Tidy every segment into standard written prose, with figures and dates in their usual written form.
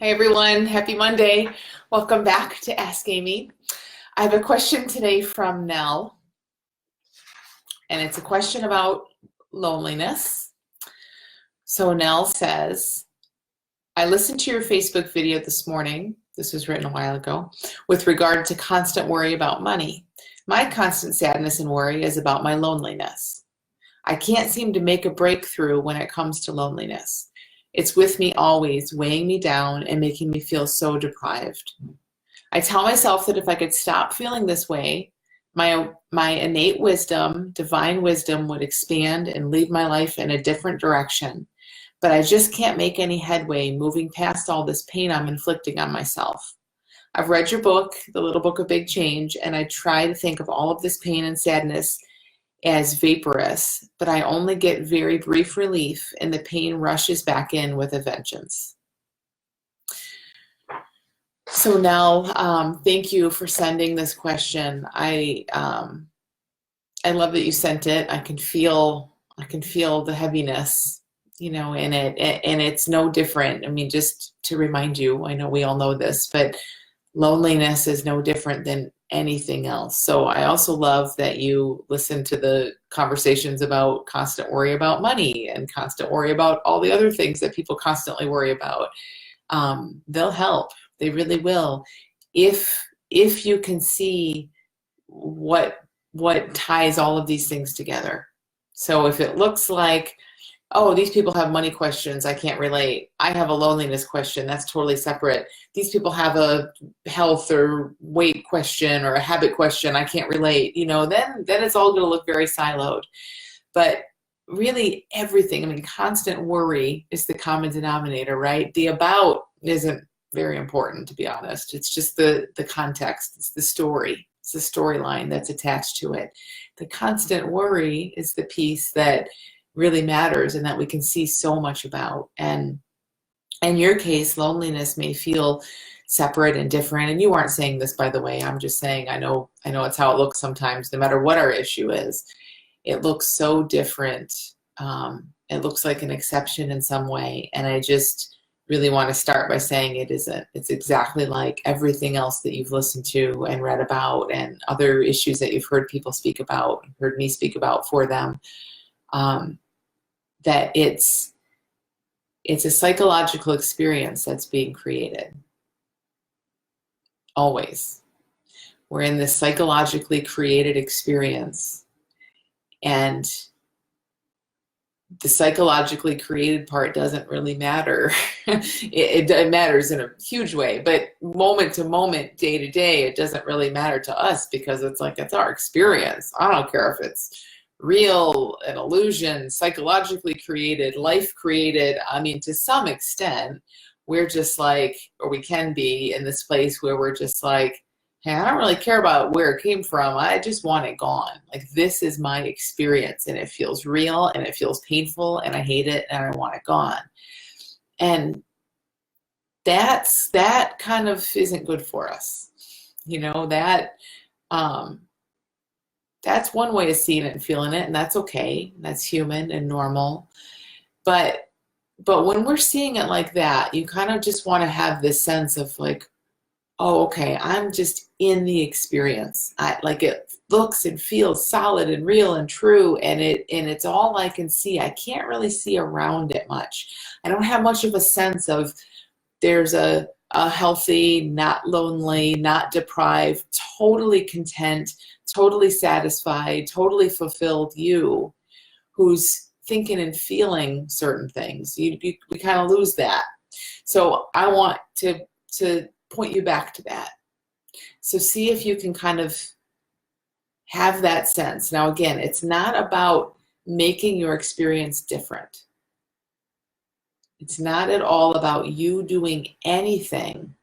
Hi everyone, happy Monday. Welcome back to Ask Amy. I have a question today from Nell, and it's a question about loneliness. So Nell says, I listened to your Facebook video this morning, this was written a while ago, with regard to constant worry about money. My constant sadness and worry is about my loneliness. I can't seem to make a breakthrough when it comes to loneliness. It's with me always, weighing me down and making me feel so deprived. I tell myself that if I could stop feeling this way, my innate wisdom, divine wisdom, would expand and lead my life in a different direction. But I just can't make any headway moving past all this pain I'm inflicting on myself. I've read your book, The Little Book of Big Change, and I try to think of all of this pain and sadness as vaporous, but I only get very brief relief and the pain rushes back in with a vengeance. So now, thank you for sending this question. I love that you sent it. I can feel the heaviness, in it, and it's no different. I mean, just to remind you, I know we all know this, but loneliness is no different than anything else. So I also love that you listen to the conversations about constant worry about money and constant worry about all the other things that people constantly worry about. They'll help. They really will. If you can see what ties all of these things together. So if it looks like, oh, these people have money questions, I can't relate. I have a loneliness question, that's totally separate. These people have a health or weight question or a habit question, I can't relate. Then it's all going to look very siloed. But really everything, constant worry is the common denominator, right? The about isn't very important, to be honest. It's just the context, it's the story, it's the storyline that's attached to it. The constant worry is the piece that really matters and that we can see so much about. And in your case, loneliness may feel separate and different. And you aren't saying this, by the way. I'm just saying I know it's how it looks sometimes, no matter what our issue is. It looks so different. It looks like an exception in some way. And I just really want to start by saying it isn't. It's exactly like everything else that you've listened to and read about and other issues that you've heard people speak about, heard me speak about for them. That it's a psychological experience that's being created. Always. We're in this psychologically created experience, and the psychologically created part doesn't really matter. it matters in a huge way, but moment to moment, day to day, it doesn't really matter to us because it's our experience. I don't care if it's real, an illusion, psychologically created, life created. To some extent, we're just or we can be in this place where we're just hey, I don't really care about where it came from. I just want it gone. This is my experience and it feels real and it feels painful and I hate it and I want it gone. And that kind of isn't good for us. That's one way of seeing it and feeling it, and that's okay. That's human and normal. But when we're seeing it like that, you kind of just want to have this sense of oh, okay, I'm just in the experience. It looks and feels solid and real and true, and it's all I can see. I can't really see around it much. I don't have much of a sense of there's a healthy, not lonely, not deprived, totally content, totally satisfied, totally fulfilled you who's thinking and feeling certain things. We kind of lose that. So I want to point you back to that. So see if you can kind of have that sense. Now again, it's not about making your experience different. It's not at all about you doing anything.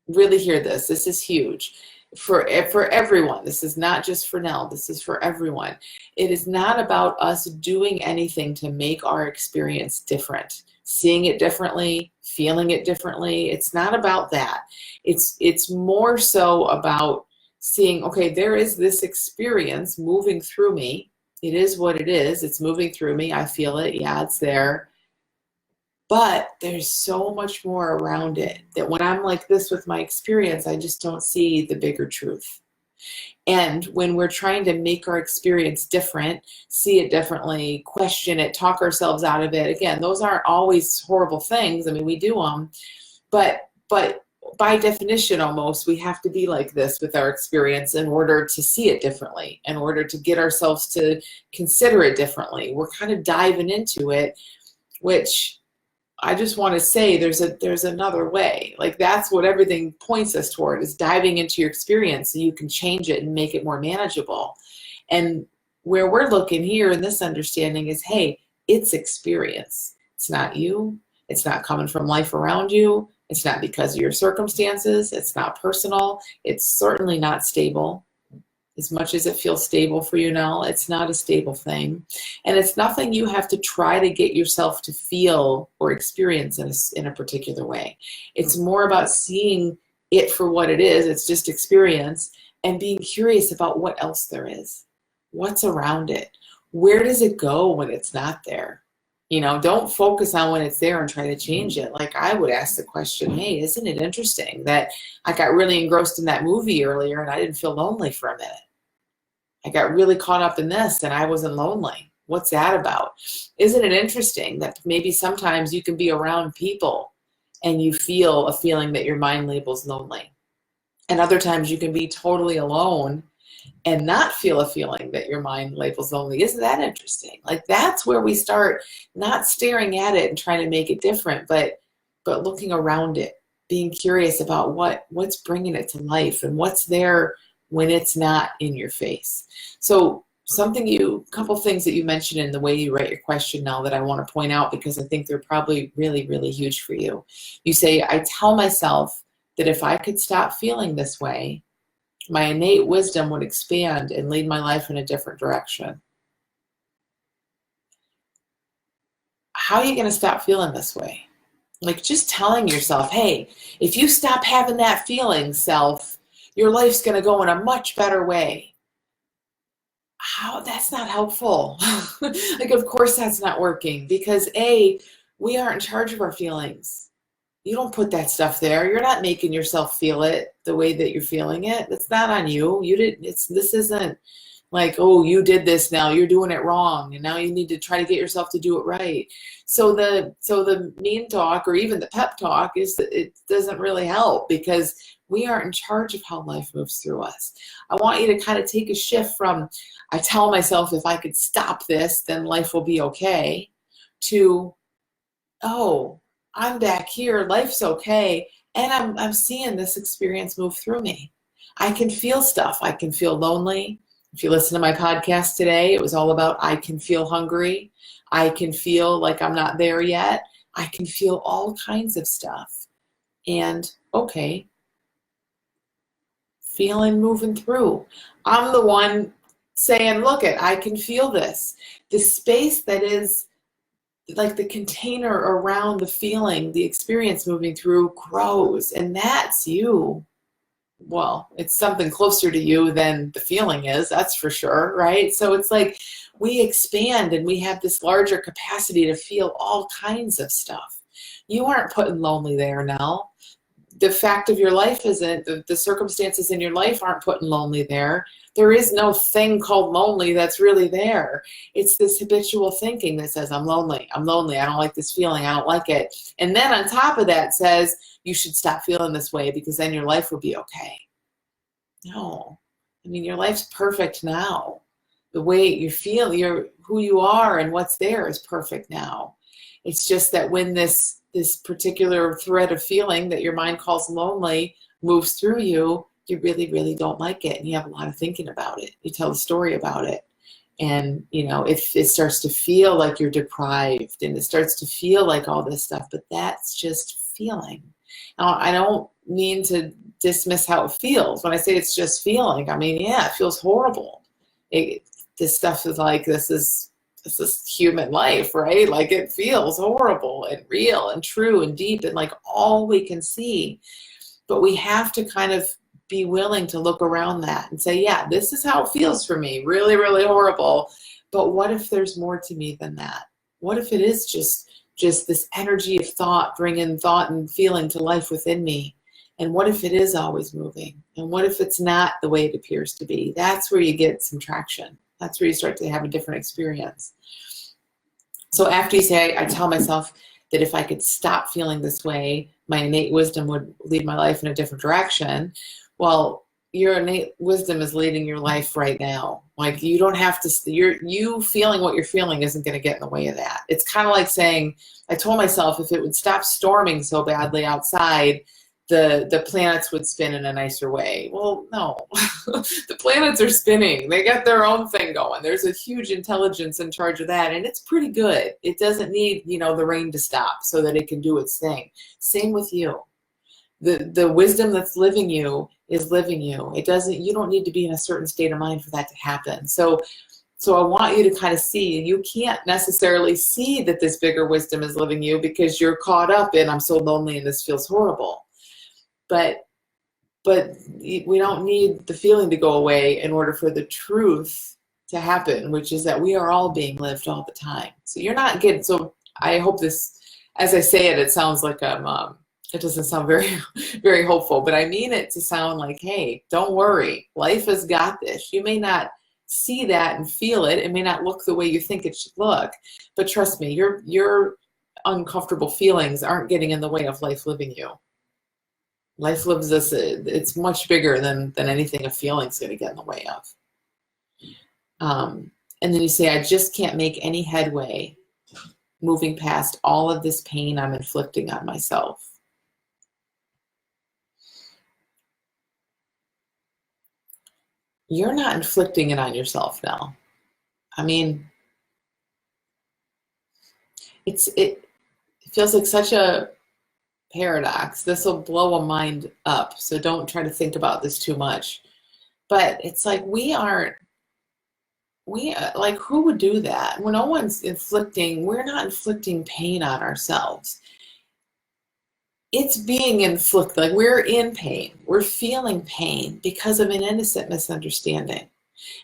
Really hear this. This is huge. For everyone. This is not just for Nell. This is for everyone. It is not about us doing anything to make our experience different. Seeing it differently, feeling it differently. It's not about that. It's more so about seeing, okay, there is this experience moving through me. It is what it is. It's moving through me. I feel it. Yeah, it's there. But there's so much more around it that when I'm like this with my experience, I just don't see the bigger truth. And when we're trying to make our experience different, see it differently, question it, talk ourselves out of it, again, those aren't always horrible things. I mean, we do them, but by definition, almost, we have to be like this with our experience in order to see it differently, in order to get ourselves to consider it differently. We're kind of diving into it, which I just want to say there's another way. Like, that's what everything points us toward, is diving into your experience so you can change it and make it more manageable. And where we're looking here in this understanding is, hey, it's experience. It's not you. It's not coming from life around you. It's not because of your circumstances. It's not personal. It's certainly not stable. As much as it feels stable for you now, it's not a stable thing. And it's nothing you have to try to get yourself to feel or experience in a particular way. It's more about seeing it for what it is. It's just experience, and being curious about what else there is. What's around it? Where does it go when it's not there? You know, don't focus on when it's there and try to change it. Like, I would ask the question, hey, isn't it interesting that I got really engrossed in that movie earlier and I didn't feel lonely for a minute? I got really caught up in this and I wasn't lonely. What's that about? Isn't it interesting that maybe sometimes you can be around people and you feel a feeling that your mind labels lonely? And other times you can be totally alone and not feel a feeling that your mind labels lonely. Isn't that interesting? Like, that's where we start not staring at it and trying to make it different, but looking around it, being curious about what's bringing it to life and what's there when it's not in your face. So a couple things that you mentioned in the way you write your question now that I want to point out, because I think they're probably really, really huge for you. You say, I tell myself that if I could stop feeling this way, my innate wisdom would expand and lead my life in a different direction. How are you going to stop feeling this way? Like, just telling yourself, hey, if you stop having that feeling, self, your life's going to go in a much better way. How? That's not helpful. Like, of course that's not working, because A, we aren't in charge of our feelings. You don't put that stuff there. You're not making yourself feel it the way that you're feeling it. It's not on you. This isn't like, oh, you did this, now you're doing it wrong, and now you need to try to get yourself to do it right. So the mean talk, or even the pep talk, it doesn't really help, because we aren't in charge of how life moves through us. I want you to kind of take a shift from, I tell myself if I could stop this, then life will be okay, to, oh, I'm back here, life's okay, and I'm seeing this experience move through me. I can feel stuff. I can feel lonely. If you listen to my podcast today, it was all about I can feel hungry. I can feel like I'm not there yet. I can feel all kinds of stuff. And okay, feeling, moving through. I'm the one saying, look I can feel this. The space that is like the container around the feeling, the experience moving through, grows, and that's you. Well, it's something closer to you than the feeling is, that's for sure, right? So it's like we expand and we have this larger capacity to feel all kinds of stuff. You aren't putting lonely there, Nell. The fact of your life isn't, the circumstances in your life aren't putting lonely there. There is no thing called lonely that's really there. It's this habitual thinking that says, I'm lonely, I don't like this feeling, I don't like it. And then on top of that says, you should stop feeling this way because then your life will be okay. No, I mean, your life's perfect now. The way you feel, who you are and what's there is perfect now. It's just that when this particular thread of feeling that your mind calls lonely moves through you, you really, really don't like it. And you have a lot of thinking about it. You tell a story about it. And, it starts to feel like you're deprived, and it starts to feel like all this stuff, but that's just feeling. Now, I don't mean to dismiss how it feels. When I say it's just feeling, I mean, yeah, it feels horrible. This stuff is like, this is human life, right? Like, it feels horrible and real and true and deep and like all we can see. But we have to kind of be willing to look around that and say, yeah, this is how it feels for me. Really, really horrible. But what if there's more to me than that? What if it is just just this energy of thought, bringing thought and feeling to life within me. And what if it is always moving? And what if it's not the way it appears to be? That's where you get some traction. That's where you start to have a different experience. So after you say, I tell myself that if I could stop feeling this way, my innate wisdom would lead my life in a different direction. Well, your innate wisdom is leading your life right now. Like, you don't have to, you feeling what you're feeling isn't going to get in the way of that. It's kind of like saying, I told myself if it would stop storming so badly outside, the planets would spin in a nicer way. Well, no, the planets are spinning. They got their own thing going. There's a huge intelligence in charge of that, and it's pretty good. It doesn't need, the rain to stop so that it can do its thing. Same with you. The wisdom that's living you is living you. You don't need to be in a certain state of mind for that to happen. So I want you to kind of see, you can't necessarily see that this bigger wisdom is living you because you're caught up in, I'm so lonely and this feels horrible. But we don't need the feeling to go away in order for the truth to happen, which is that we are all being lived all the time. So you're not getting, so I hope this, as I say it, it sounds like it doesn't sound very, very hopeful, but I mean it to sound like, hey, don't worry. Life has got this. You may not see that and feel it. It may not look the way you think it should look, but trust me, your uncomfortable feelings aren't getting in the way of life living you. Life lives us, it's much bigger than anything a feeling's going to get in the way of. And then you say, I just can't make any headway moving past all of this pain I'm inflicting on myself. You're not inflicting it on yourself now. I mean, it feels like such a paradox. This will blow a mind up, so don't try to think about this too much. But it's like like, who would do that? When no one's we're not inflicting pain on ourselves. It's being inflicted, like we're in pain. We're feeling pain because of an innocent misunderstanding.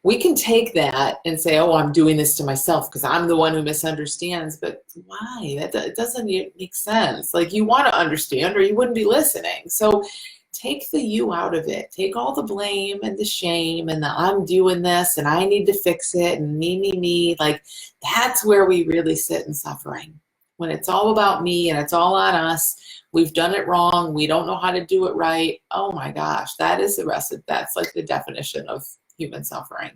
We can take that and say, oh, I'm doing this to myself because I'm the one who misunderstands. But why? It doesn't make sense. Like, you want to understand or you wouldn't be listening. So take the you out of it. Take all the blame and the shame and the I'm doing this and I need to fix it and me. Like, that's where we really sit in suffering. When it's all about me and it's all on us, we've done it wrong, we don't know how to do it right. Oh my gosh, that's like the definition of human suffering.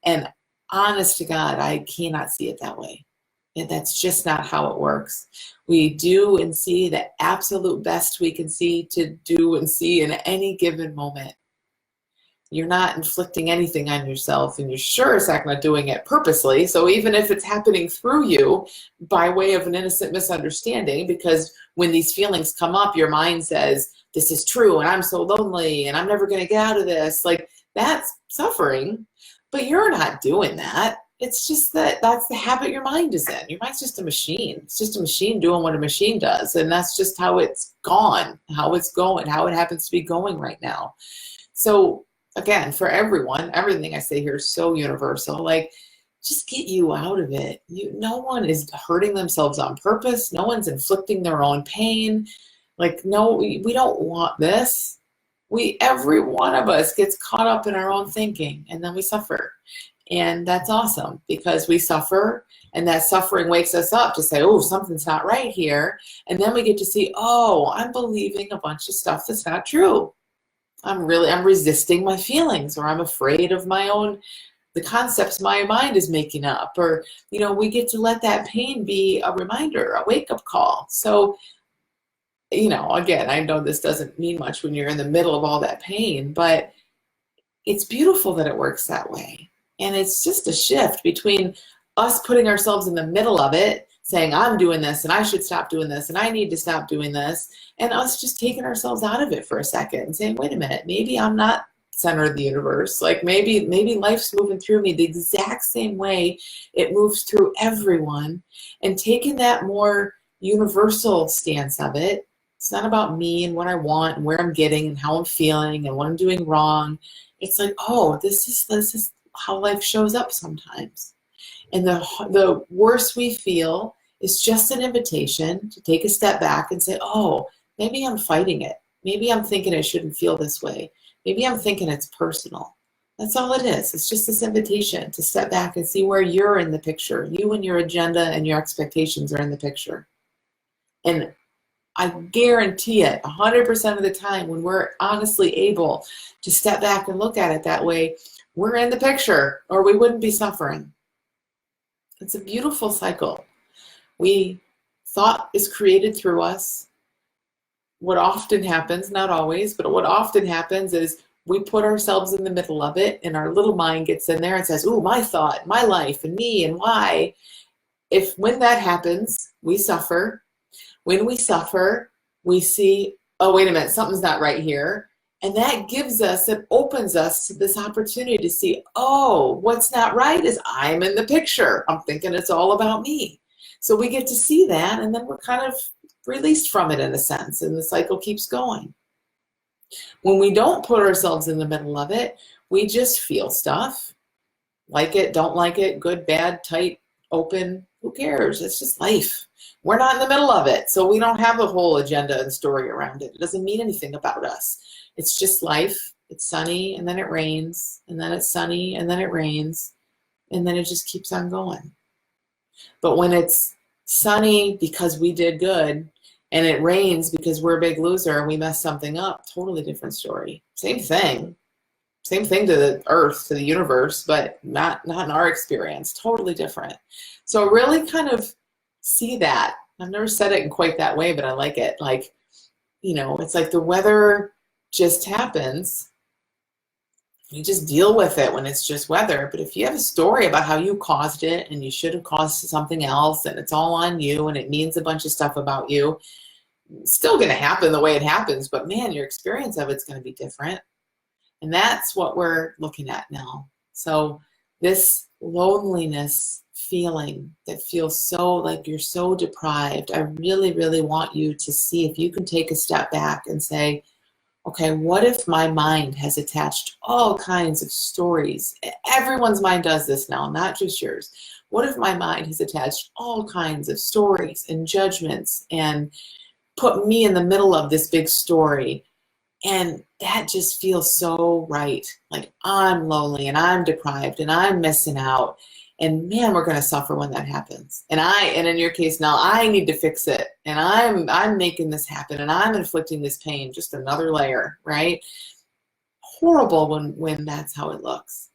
And honest to God, I cannot see it that way. That's just not how it works. We do and see the absolute best we can see to do and see in any given moment. You're not inflicting anything on yourself, and you're sure as heck not doing it purposely. So even if it's happening through you by way of an innocent misunderstanding, because when these feelings come up, your mind says, this is true, and I'm so lonely, and I'm never going to get out of this. Like, that's suffering, but you're not doing that. It's just that's the habit your mind is in. Your mind's just a machine. It's just a machine doing what a machine does, and that's just how it's gone, how it's going, how it happens to be going right now. So again, for everyone, everything I say here is so universal. Like, just get you out of it. No one is hurting themselves on purpose. No one's inflicting their own pain. Like, no, we don't want this. Every one of us gets caught up in our own thinking, and then we suffer. And that's awesome, because we suffer, and that suffering wakes us up to say, oh, something's not right here. And then we get to see, oh, I'm believing a bunch of stuff that's not true. I'm resisting my feelings, or I'm afraid of the concepts my mind is making up. Or, we get to let that pain be a reminder, a wake-up call. So, again, I know this doesn't mean much when you're in the middle of all that pain, but it's beautiful that it works that way. And it's just a shift between us putting ourselves in the middle of it, saying, I'm doing this, and I should stop doing this, and I need to stop doing this, and us just taking ourselves out of it for a second and saying, wait a minute, maybe I'm not center of the universe. Like, maybe life's moving through me the exact same way it moves through everyone. And taking that more universal stance of it, it's not about me and what I want and where I'm getting and how I'm feeling and what I'm doing wrong. It's like, oh, this is how life shows up sometimes. And the worse we feel is just an invitation to take a step back and say, oh, maybe I'm fighting it. Maybe I'm thinking it shouldn't feel this way. Maybe I'm thinking it's personal. That's all it is. It's just this invitation to step back and see where you're in the picture. You and your agenda and your expectations are in the picture. And I guarantee it, 100% of the time, when we're honestly able to step back and look at it that way, we're in the picture, or we wouldn't be suffering. It's a beautiful cycle. Thought is created through us. What often happens, not always, but what often happens is we put ourselves in the middle of it, and our little mind gets in there and says, ooh, my thought, my life, and me, and why. When that happens, we suffer. When we suffer, we see, oh, wait a minute, something's not right here. And that it opens us to this opportunity to see, oh, what's not right is I'm in the picture. I'm thinking it's all about me. So we get to see that, and then we're kind of released from it in a sense, and the cycle keeps going. When we don't put ourselves in the middle of it, we just feel stuff. Like it, don't like it, good, bad, tight, open, who cares? It's just life. We're not in the middle of it, so we don't have a whole agenda and story around it. It doesn't mean anything about us. It's just life. It's sunny, and then it rains, and then it's sunny, and then it rains, and then it just keeps on going. But when it's sunny because we did good, and it rains because we're a big loser and we messed something up, totally different story. Same thing. Same thing to the earth, to the universe, but not in our experience. Totally different. So really kind of see that. I've never said it in quite that way, but I like it. Like, it's like the weather just happens. You just deal with it when it's just weather. But if you have a story about how you caused it and you should have caused something else and it's all on you and it means a bunch of stuff about you, it's still going to happen the way it happens, but man, your experience of it's going to be different. And that's what we're looking at now. So this loneliness feeling that feels so like you're so deprived, I really, really want you to see if you can take a step back and say, okay, what if my mind has attached all kinds of stories? Everyone's mind does this now, not just yours. What if my mind has attached all kinds of stories and judgments and put me in the middle of this big story? And that just feels so right. Like I'm lonely and I'm deprived and I'm missing out. And man, we're going to suffer when that happens. And in your case now, I need to fix it. And I'm making this happen and I'm inflicting this pain, just another layer, right? Horrible when that's how it looks.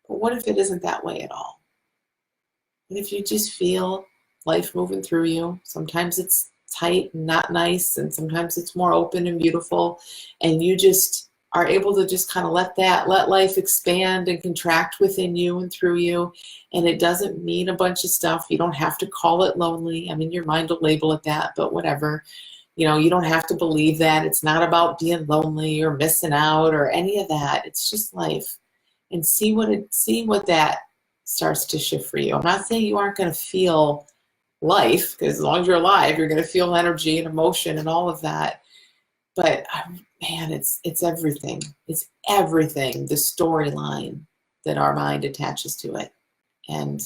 But what if it isn't that way at all? And if you just feel life moving through you, sometimes it's tight and not nice, and sometimes it's more open and beautiful, and you just are able to just kind of let life expand and contract within you and through you, and it doesn't mean a bunch of stuff. You don't have to call it lonely. I mean, your mind will label it that, but whatever. You don't have to believe that. It's not about being lonely or missing out or any of that. It's just life. And see what that starts to shift for you. I'm not saying you aren't going to feel life, because as long as you're alive, you're going to feel energy and emotion and all of that. But man, it's everything. It's everything, the storyline that our mind attaches to it. And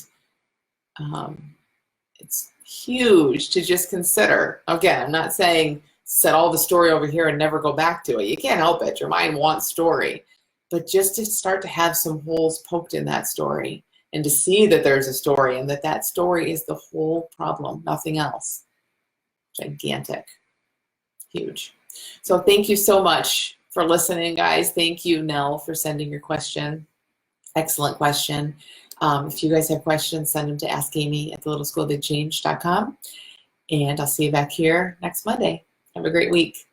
it's huge to just consider. Again, I'm not saying set all the story over here and never go back to it. You can't help it. Your mind wants story. But just to start to have some holes poked in that story, and to see that there's a story and that story is the whole problem, nothing else. Gigantic. Huge. So thank you so much for listening, guys. Thank you, Nell, for sending your question. Excellent question. If you guys have questions, send them to AskAmy at thelittleschoolofbigchange.com. And I'll see you back here next Monday. Have a great week.